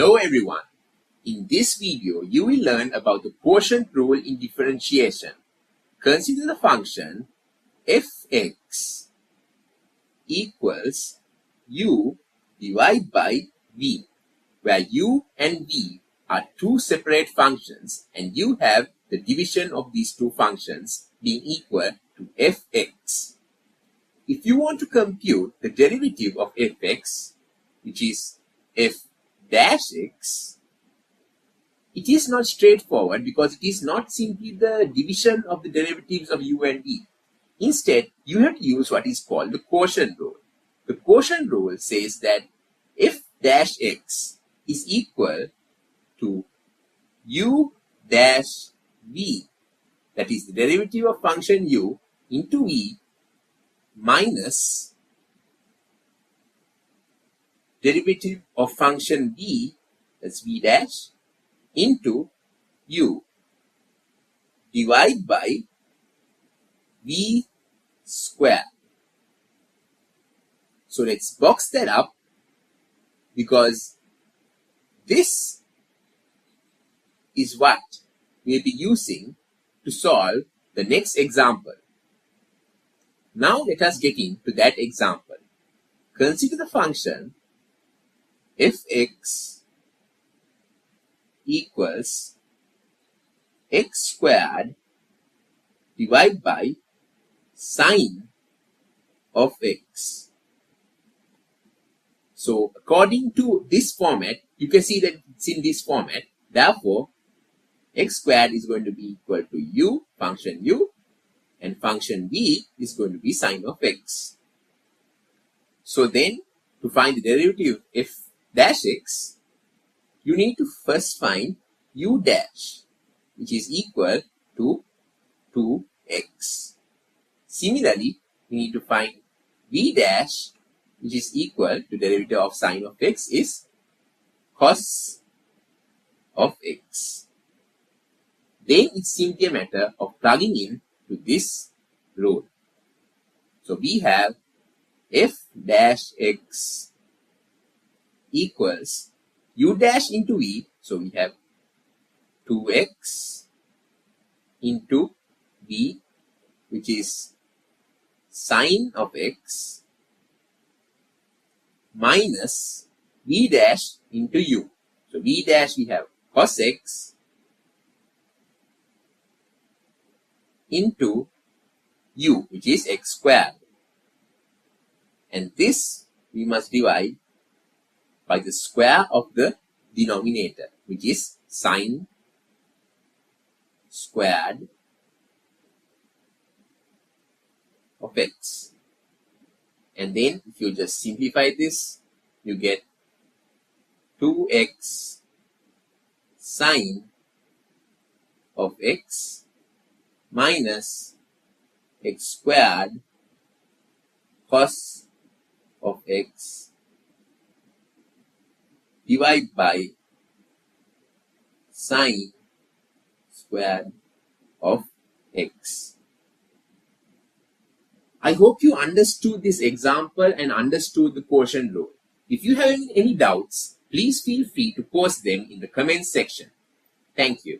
Hello everyone. In this video, you will learn about the quotient rule in differentiation. Consider the function fx equals u divided by v, where u and v are two separate functions and you have the division of these two functions being equal to fx. If you want to compute the derivative of fx, which is f dash x, it is not straightforward because it is not simply the division of the derivatives of u and v. Instead, you have to use what is called the quotient rule. The quotient rule says that f dash x is equal to u dash v, that is the derivative of function u into v minus derivative of function v, that's v dash, into u divided by v square. So let's box that up because this is what we'll be using to solve the next example. Now let us get into that example. Consider the function fx equals x squared divided by sine of x. So according to this format, you can see that it's in this format. Therefore, x squared is going to be equal to u, function u, and function v is going to be sine of x. So then, to find the derivative of f dash x, you need to first find u dash, which is equal to 2x. Similarly, we need to find v dash, which is equal to derivative of sine of x is cos of x. Then it's simply a matter of plugging in to this rule. So we have f dash x equals u dash into v, so we have 2x into v, which is sine of x, minus v dash into u. So v dash we have cos x into u, which is x squared. And this we must divide by the square of the denominator, which is sine squared of x. And then if you just simplify this, you get 2x sine of x minus x squared cos of x divided by sine squared of x. I hope you understood this example and understood the quotient rule. If you have any doubts, please feel free to post them in the comments section. Thank you.